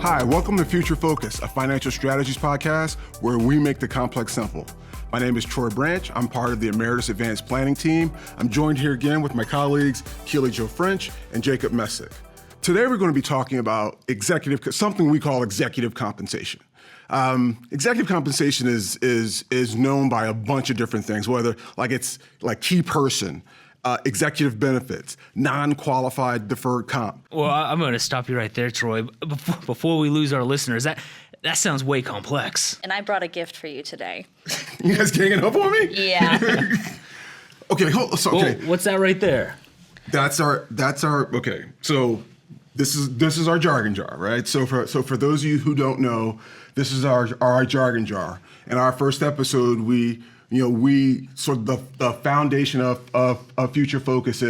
Hi, welcome to Future Focus, a financial strategies podcast where we make the complex simple. My name is Troy Branch. I'm part of the Ameritas Advanced Planning team. I'm joined here again with my colleagues, Keely Jo French and Jacob Messick. Today, we're going to be talking about something we call executive compensation. Executive compensation is known by a bunch of different things, whether it's key person, executive benefits, non-qualified deferred comp. Well, I'm going to stop you right there, Troy. Before we lose our listeners, that sounds way complex. And I brought a gift for you today. You guys ganging up on me? Yeah. Okay. Well, what's that right there? That's our. Okay. So this is our jargon jar, right? So for those of you who don't know, this is our jargon jar. In our first episode, we sort of the foundation of Future Focus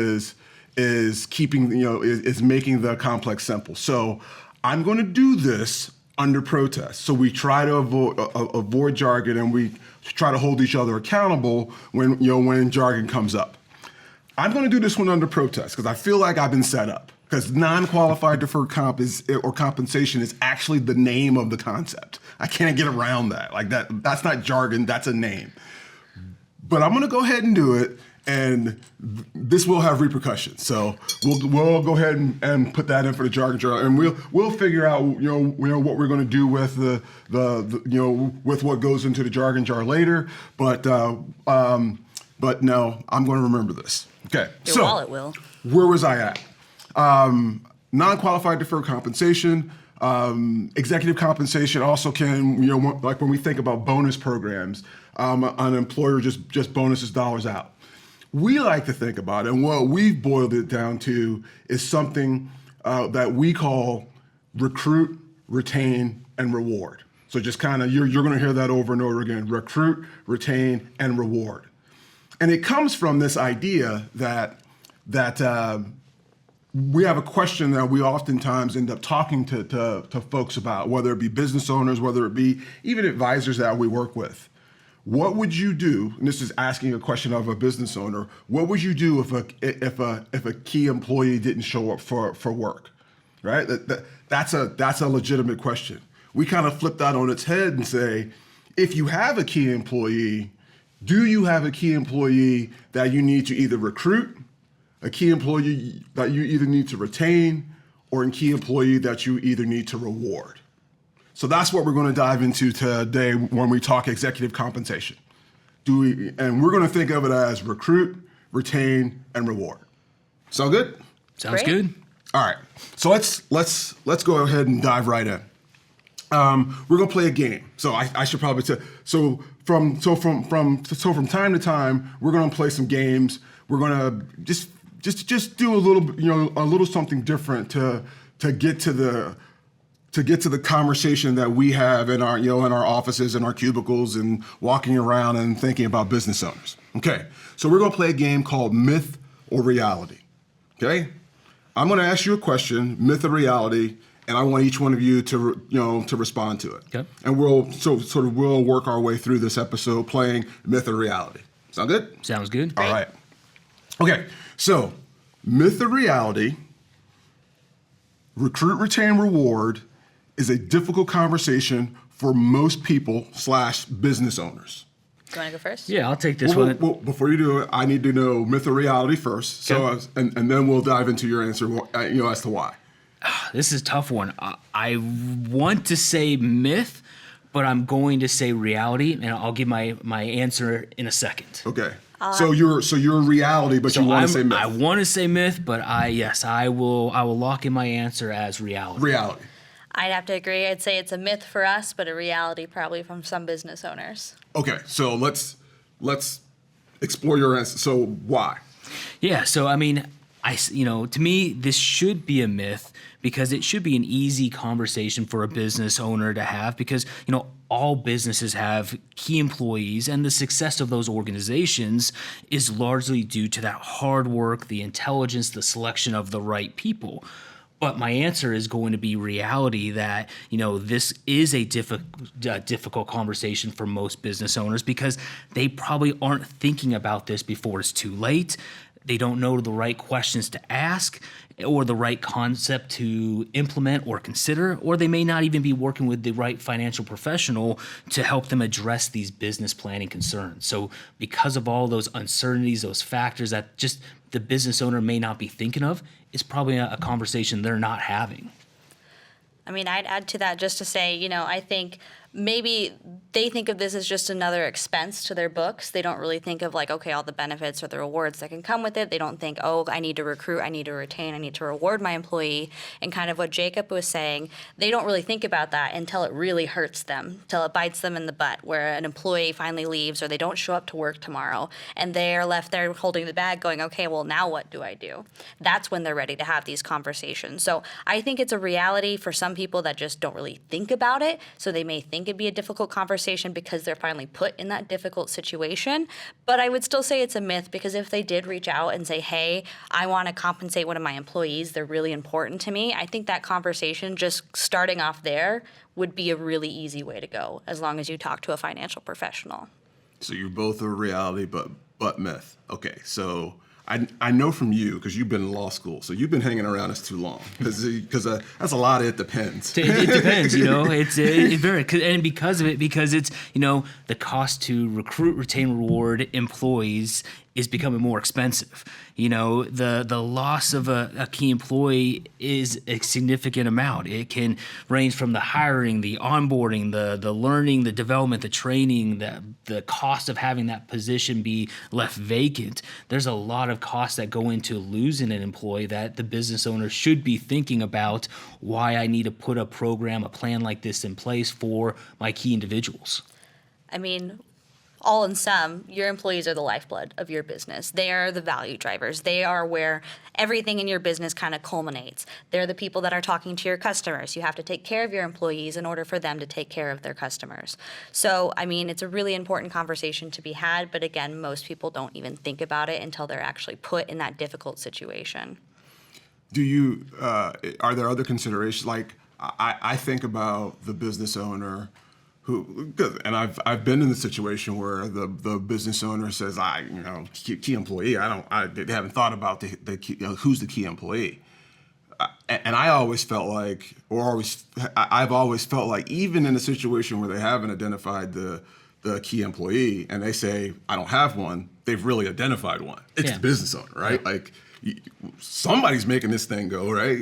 is keeping, is making the complex simple. So I'm going to do this under protest. So we try to avoid jargon, and we try to hold each other accountable when jargon comes up. I'm going to do this one under protest because I feel like I've been set up. Because non-qualified deferred comp or compensation is actually the name of the concept. I can't get around that. That's not jargon. That's a name. But I'm going to go ahead and do it, and this will have repercussions. So we'll go ahead and put that in for the jargon jar, and we'll figure out what we're going to do with the with what goes into the jargon jar later. But no, I'm going to remember this. Okay. Your wallet will. Where was I at? Non-qualified deferred compensation. Executive compensation also can, when we think about bonus programs, an employer just bonuses dollars out. We like to think about it, and what we've boiled it down to is something that we call recruit, retain, and reward. So just kind of, you're going to hear that over and over again: recruit, retain, and reward. And it comes from this idea that we have a question that we oftentimes end up talking to folks about, whether it be business owners, whether it be even advisors that we work with. What would you do? And this is asking a question of a business owner. What would you do if a key employee didn't show up for work? Right? That's a legitimate question. We kind of flip that on its head and say, if you have a key employee, do you have a key employee that you need to either recruit, a key employee that you either need to retain, or a key employee that you either need to reward? So that's what we're going to dive into today when we talk executive compensation. And we're going to think of it as recruit, retain, and reward. Sound good? Sounds Great. good. All right. So let's go ahead and dive right in. We're going to play a game. So I should probably tell. So from time to time, we're going to play some games. We're going to just do a little something different to get to the conversation that we have in our offices and our cubicles and walking around and thinking about business owners. Okay, so we're going to play a game called Myth or Reality. Okay, I'm going to ask you a question, myth or reality, and I want each one of you to respond to it. Okay. And we'll work our way through this episode playing myth or reality. Sound good? Sounds good. All right. Okay, so myth or reality, recruit, retain, reward is a difficult conversation for most people / business owners. You want to go first? Yeah, I'll take this Well, one. before you do it, I need to know myth or reality first. Okay. So, and then we'll dive into your answer, as to why. This is a tough one. I want to say myth, but I'm going to say reality, and I'll give my answer in a second. Okay. So you're reality, but you want to say myth. I want to say myth, but I will lock in my answer as reality. Reality. I'd have to agree. I'd say it's a myth for us, but a reality probably from some business owners. Okay. So let's explore your answer. So why? Yeah. So I mean, to me, this should be a myth because it should be an easy conversation for a business owner to have because, all businesses have key employees and the success of those organizations is largely due to that hard work, the intelligence, the selection of the right people. But my answer is going to be reality that, this is a difficult conversation for most business owners because they probably aren't thinking about this before it's too late. they don't know the right questions to ask or the right concept to implement or consider, or they may not even be working with the right financial professional to help them address these business planning concerns. So because of all those uncertainties, those factors that just the business owner may not be thinking of, it's probably a conversation they're not having. I mean, I'd add to that just to say, I think maybe they think of this as just another expense to their books. They don't really think of okay, all the benefits or the rewards that can come with it. They don't think, oh, I need to recruit, I need to retain, I need to reward my employee. And kind of what Jacob was saying, they don't really think about that until it really hurts them, until it bites them in the butt, where an employee finally leaves or they don't show up to work tomorrow and they're left there holding the bag going, okay, well, now what do I do? That's when they're ready to have these conversations. So I think it's a reality for some people that just don't really think about it. So they may think it'd be a difficult conversation because they're finally put in that difficult situation. But I would still say it's a myth, because if they did reach out and say, hey, I want to compensate one of my employees, they're really important to me, I think that conversation, just starting off there, would be a really easy way to go, as long as you talk to a financial professional. So you're both a reality, but myth. Okay, so I know from you, because you've been in law school, so you've been hanging around us too long, because that's a lot of it depends. It depends, it very, and because of it, because it's, the cost to recruit, retain, reward employees is becoming more expensive. The loss of a key employee is a significant amount. It can range from the hiring, the onboarding, the learning, the development, the training, the cost of having that position be left vacant. There's a lot of costs that go into losing an employee that the business owner should be thinking about why I need to put a program, a plan like this in place for my key individuals. I mean, all in sum, your employees are the lifeblood of your business. They are the value drivers. They are where everything in your business kind of culminates. They're the people that are talking to your customers. You have to take care of your employees in order for them to take care of their customers. So, I mean, it's a really important conversation to be had, but again, most people don't even think about it until they're actually put in that difficult situation. Do you, are there other considerations? Like, I think about the business owner and I've been in the situation where the business owner says, key employee, they haven't thought about the key, who's the key employee. And I always felt like, I've always felt like, even in a situation where they haven't identified the key employee and they say, I don't have one, they've really identified one. It's the business owner, right? Yeah. Like, somebody's making this thing go, right?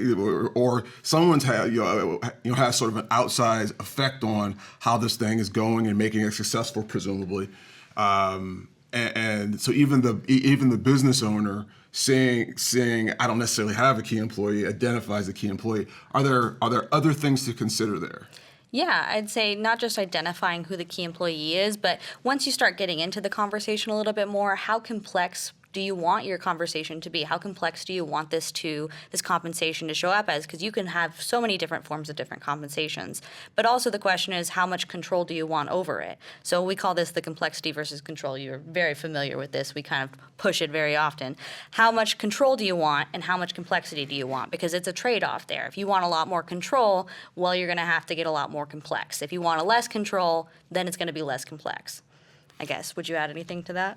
Or someone's has sort of an outsized effect on how this thing is going and making it successful, presumably. And so even the business owner saying I don't necessarily have a key employee identifies a key employee. Are there other things to consider there? Yeah, I'd say not just identifying who the key employee is, but once you start getting into the conversation a little bit more, how complex do you want your conversation to be? How complex do you want this compensation to show up as? Because you can have so many different forms of different compensations. But also the question is, how much control do you want over it? So we call this the complexity versus control. You're very familiar with this. We kind of push it very often. How much control do you want and how much complexity do you want? Because it's a trade-off there. If you want a lot more control, well, you're going to have to get a lot more complex. If you want less control, then it's going to be less complex, I guess. Would you add anything to that?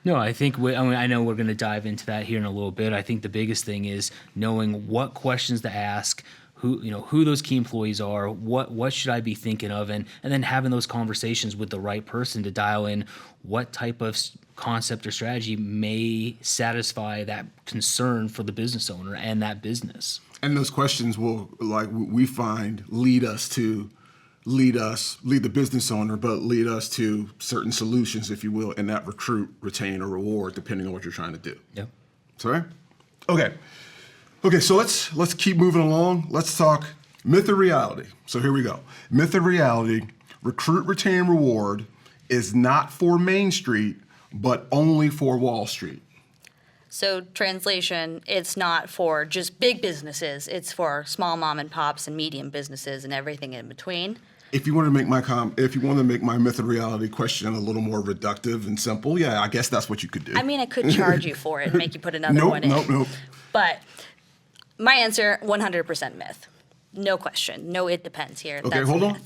No, I think I know we're going to dive into that here in a little bit. I think the biggest thing is knowing what questions to ask, who those key employees are, what should I be thinking of, and then having those conversations with the right person to dial in what type of concept or strategy may satisfy that concern for the business owner and that business. And those questions will, like we find, lead the business owner, but lead us to certain solutions, if you will, in that recruit, retain, or reward, depending on what you're trying to do. Yep. Sorry? Okay, so let's keep moving along. Let's talk myth or reality. So here we go. Myth or reality, recruit, retain, reward is not for Main Street, but only for Wall Street. So translation, it's not for just big businesses. It's for small mom and pops and medium businesses and everything in between. If you want to make my myth and reality question a little more reductive and simple, yeah, I guess that's what you could do. I mean, I could charge you for it and make you put another one in. Nope. But my answer, 100% myth. No question. No, it depends here. Okay, That's hold on.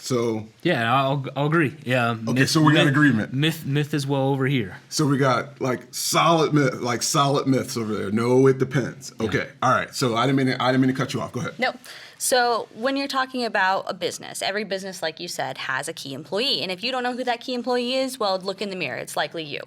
So Yeah, I'll agree. Yeah. Okay, so we got agreement. Myth as well over here. So we got like solid myths over there. No, it depends. Okay, all right. So I didn't mean to cut you off. Go ahead. No. So when you're talking about a business, every business, like you said, has a key employee. And if you don't know who that key employee is, well, look in the mirror. It's likely you.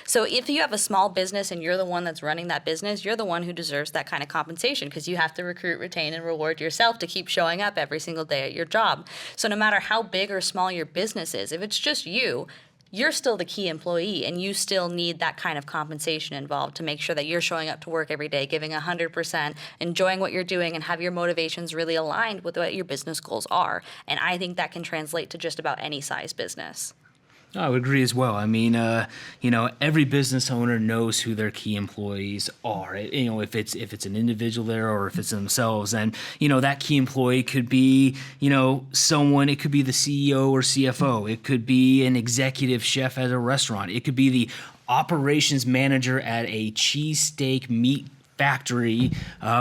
So if you have a small business and you're the one that's running that business, you're the one who deserves that kind of compensation because you have to recruit, retain, and reward yourself to keep showing up every single day at your job. So no matter how big or small your business is, if it's just you're still the key employee and you still need that kind of compensation involved to make sure that you're showing up to work every day, giving 100%, enjoying what you're doing, and have your motivations really aligned with what your business goals are. And I think that can translate to just about any size business. I would agree as well. I mean, every business owner knows who their key employees are. If it's an individual there or if it's themselves, and that key employee could be someone. It could be the CEO or CFO. It could be an executive chef at a restaurant. It could be the operations manager at a cheesesteak meat factory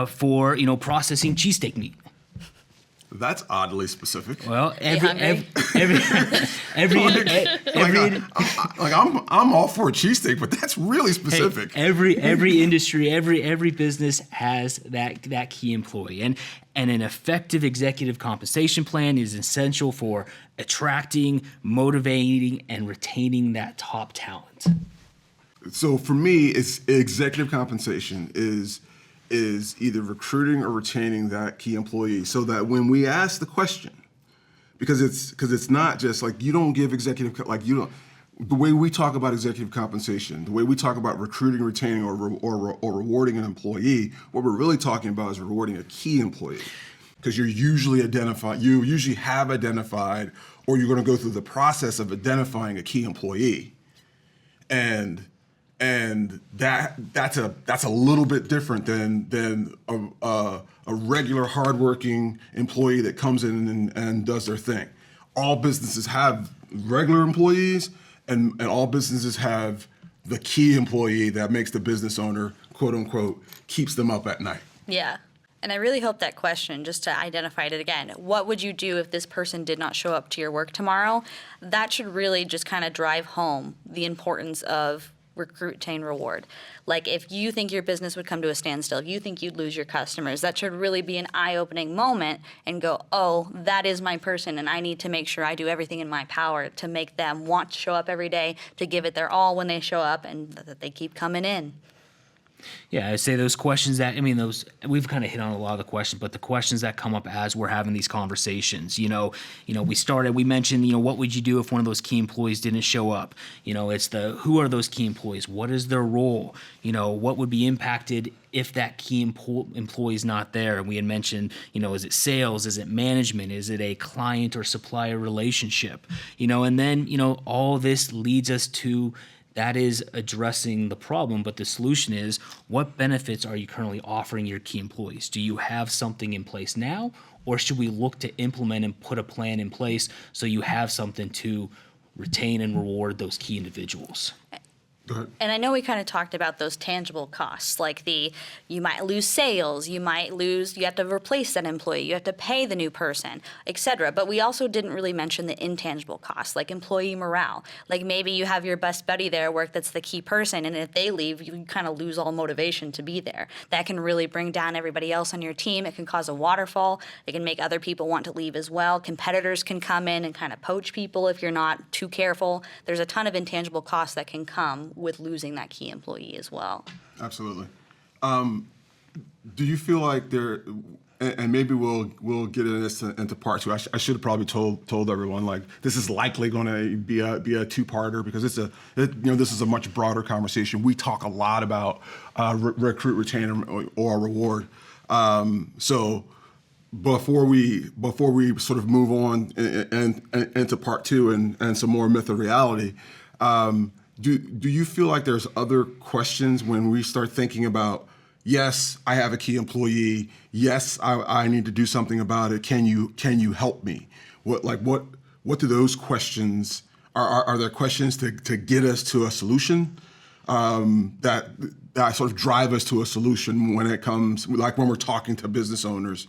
for processing cheesesteak meat. That's oddly specific. Well, I'm all for a cheesesteak, but that's really specific. Hey, every industry, every business has that key employee, and an effective executive compensation plan is essential for attracting, motivating, and retaining that top talent. So for me, it's executive compensation is either recruiting or retaining that key employee, so that when we ask the question, because it's not just like you don't give the way we talk about executive compensation, the way we talk about recruiting, retaining, or rewarding an employee, what we're really talking about is rewarding a key employee, because you usually have identified, or you're going to go through the process of identifying a key employee, and that's a little bit different than a regular hardworking employee that comes in and does their thing. All businesses have regular employees, and all businesses have the key employee that makes the business owner, quote unquote, keeps them up at night. Yeah. And I really hope that question, just to identify it again, what would you do if this person did not show up to your work tomorrow? That should really just kind of drive home the importance of recruit, retain, reward. Like if you think your business would come to a standstill, if you think you'd lose your customers, that should really be an eye-opening moment and go, oh, that is my person, and I need to make sure I do everything in my power to make them want to show up every day, to give it their all when they show up, and that they keep coming in. Yeah, I'd say those questions we've kind of hit on a lot of the questions, but the questions that come up as we're having these conversations, we mentioned, what would you do if one of those key employees didn't show up? It's who are those key employees? What is their role? What would be impacted if that key employee is not there? And we had mentioned, is it sales? Is it management? Is it a client or supplier relationship? And then, all this leads us to that is addressing the problem, but the solution is, what benefits are you currently offering your key employees? Do you have something in place now, or should we look to implement and put a plan in place so you have something to retain and reward those key individuals? Go ahead. And I know we kind of talked about those tangible costs, like you might lose sales, you have to replace that employee, you have to pay the new person, etc. But we also didn't really mention the intangible costs, like employee morale. Like maybe you have your best buddy there at work that's the key person, and if they leave, you kind of lose all motivation to be there. That can really bring down everybody else on your team. It can cause a waterfall. It can make other people want to leave as well. Competitors can come in and kind of poach people if you're not too careful. There's a ton of intangible costs that can come with losing that key employee as well. Absolutely. Do you feel like and maybe we'll get into part two. I should have probably told everyone, like, this is likely going to be a two-parter, because this is a much broader conversation. We talk a lot about recruit, retain, or reward. So before we sort of move on into part two and some more myth or reality, do you feel like there's other questions when we start thinking about, yes, I have a key employee, yes, I need to do something about it, can you help me? What do those questions, are there questions to get us to a solution, that sort of drive us to a solution when it comes, like when we're talking to business owners?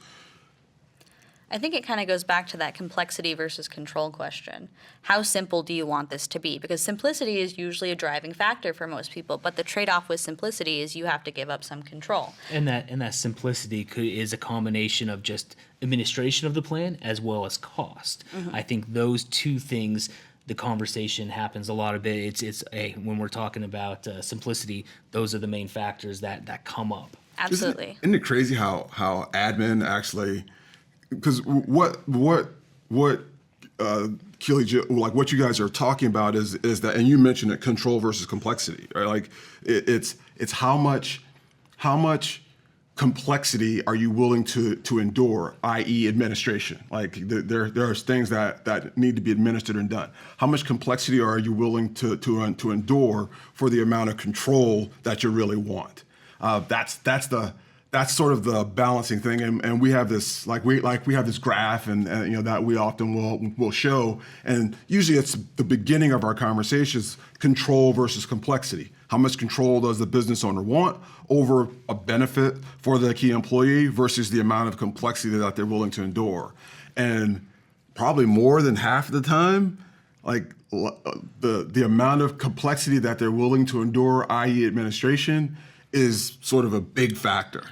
I think it kind of goes back to that complexity versus control question. How simple do you want this to be? Because simplicity is usually a driving factor for most people, but the trade-off with simplicity is you have to give up some control. And that simplicity is a combination of just administration of the plan as well as cost. I think those two things, the conversation happens a lot of it. It's when we're talking about simplicity, those are the main factors that come up. Absolutely. Isn't it crazy how admin actually, because what Keely, like what you guys are talking about is that, and you mentioned it, control versus complexity, right? Like it's how much complexity are you willing to endure, i.e. administration? Like there are things that need to be administered and done. How much complexity are you willing to endure for the amount of control that you really want? That's sort of the balancing thing, and we have this we have this graph, and that we often will show, and usually it's the beginning of our conversations: control versus complexity. How much control does the business owner want over a benefit for the key employee versus the amount of complexity that they're willing to endure? And probably more than half of the time, like the amount of complexity that they're willing to endure, i.e. administration, is sort of a big factor.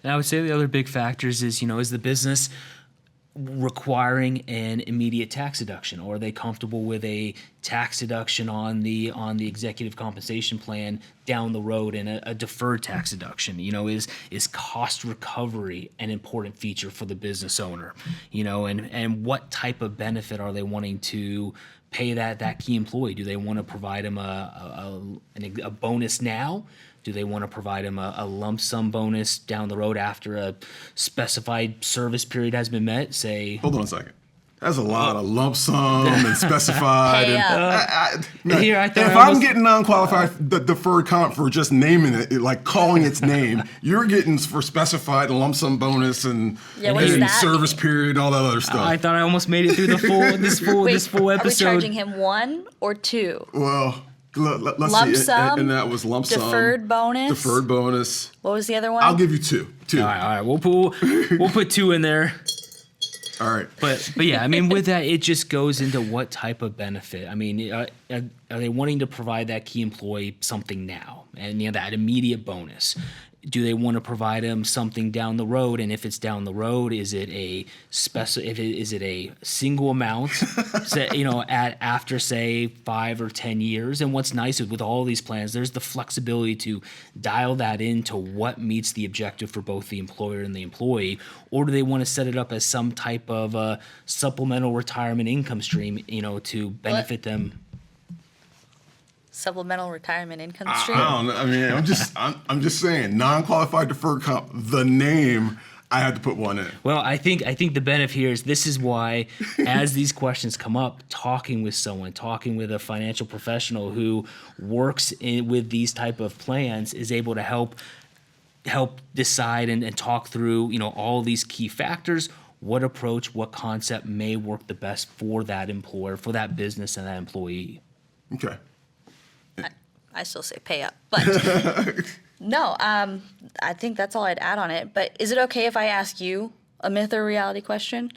And I would say the other big factors is the business requiring an immediate tax deduction, or are they comfortable with a tax deduction on the executive compensation plan down the road, and a deferred tax deduction? Is cost recovery an important feature for the business owner? And what type of benefit are they wanting to pay that key employee? Do they want to provide them a bonus now? Do they want to provide them a lump sum bonus down the road after a specified service period has been met? Say, hold on a second. That's a lot of lump sum and specified. Hey, If I'm getting non-qualified, the deferred comp for just naming it, like calling its name, you're getting for specified lump sum bonus and service period, all that other stuff. I thought I almost made it through the full Wait, this full episode. Are we charging him 1 or 2? Well, let's lump see. Sum, and that was lump sum. Deferred bonus. Deferred bonus. What was the other one? I'll give you 2. All right. We'll put 2 in there. All right. But yeah, I mean, with that, it just goes into what type of benefit. I mean, are they wanting to provide that key employee something now, and that immediate bonus? Do they want to provide them something down the road? And if it's down the road, is it a single amount? After say 5 or 10 years. And what's nice is with all these plans, there's the flexibility to dial that into what meets the objective for both the employer and the employee. Or do they want to set it up as some type of supplemental retirement income stream, to benefit them? Supplemental retirement income stream? I don't know. I mean, I'm just saying, non-qualified deferred comp, the name, I had to put 1 in. Well, I think the benefit here is this is why, as these questions come up, talking with a financial professional who works with these type of plans is able to help decide and talk through, all these key factors. What approach, what concept may work the best for that employer, for that business and that employee. Okay. I still say pay up, but no, I think that's all I'd add on it. But is it okay if I ask you a myth or reality question?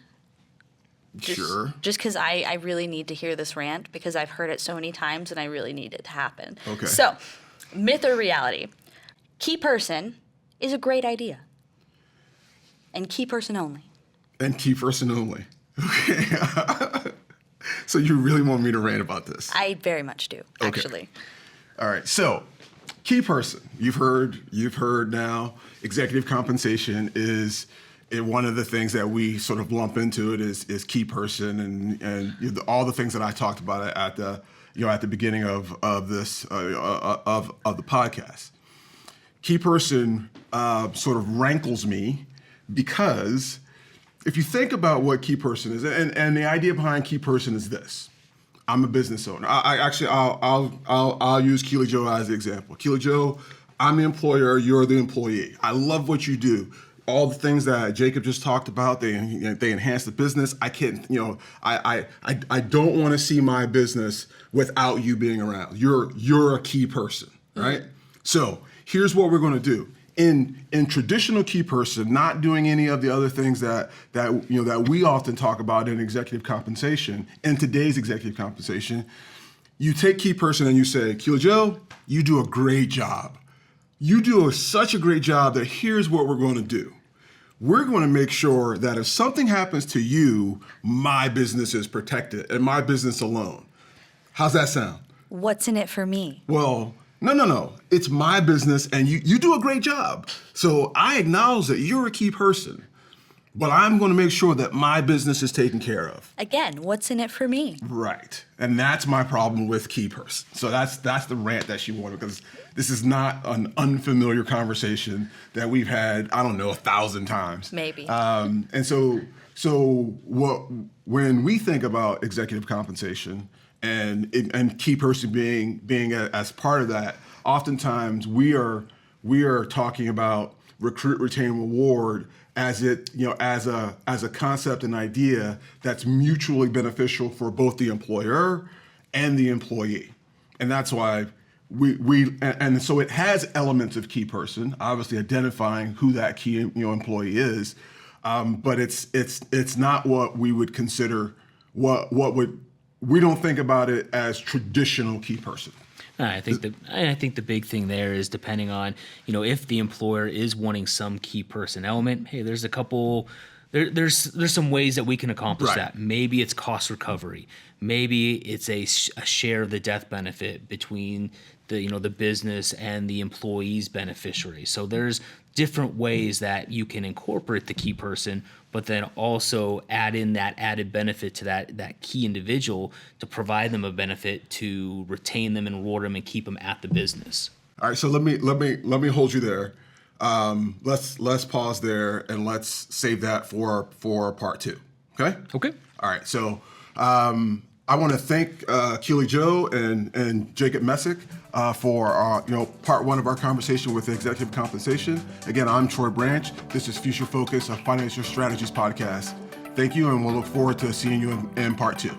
Sure. Just because I really need to hear this rant, because I've heard it so many times and I really need it to happen. Okay. So, myth or reality? Key person is a great idea. And key person only. And key person only. Okay. So you really want me to rant about this? I very much do, actually. All right. So, key person. You've heard now. Executive compensation is one of the things that we sort of lump into it is key person, and all the things that I talked about at the beginning of this of the podcast. Key person sort of rankles me because if you think about what key person is, and the idea behind key person is this. I'm a business owner. I'll use Keely Joe as the example. Keely Joe, I'm the employer, you're the employee. I love what you do. All the things that Jacob just talked about, they enhance the business. I can't, I don't want to see my business without you being around. You're a key person, right? So here's what we're going to do. in traditional key person, not doing any of the other things that we often talk about in executive compensation, in today's executive compensation, you take key person and you say, Keely Joe, you do a great job. You do such a great job that here's what we're going to do. We're going to make sure that if something happens to you, my business is protected and my business alone. How's that sound? What's in it for me? Well, no. It's my business and you do a great job. So I acknowledge that you're a key person, but I'm going to make sure that my business is taken care of. Again, what's in it for me? Right. And that's my problem with key person. So that's the rant that she wanted, because this is not an unfamiliar conversation that we've had, I don't know, 1,000 times. Maybe. And so when we think about executive compensation and key person being as part of that, oftentimes we are talking about recruit, retain, reward as a concept and idea that's mutually beneficial for both the employer and the employee. And that's why and so it has elements of key person, obviously identifying who that key employee is, but it's not what we would consider we don't think about it as traditional key person. I think the big thing there is, depending on, if the employer is wanting some key person element, hey, there's a couple, there's some ways that we can accomplish that. Maybe it's cost recovery. Maybe it's a share of the death benefit between the business and the employee's beneficiary. So there's different ways that you can incorporate the key person, but then also add in that added benefit to that key individual to provide them a benefit to retain them and reward them and keep them at the business. All right, so let me hold you there. Let's pause there and let's save that for part 2. Okay. Okay. All right. So I want to thank Keely Joe and Jacob Messick for part 1 of our conversation with executive compensation. Again, I'm Troy Branch. This is Future Focus, a financial strategies podcast. Thank you, and we'll look forward to seeing you in part 2.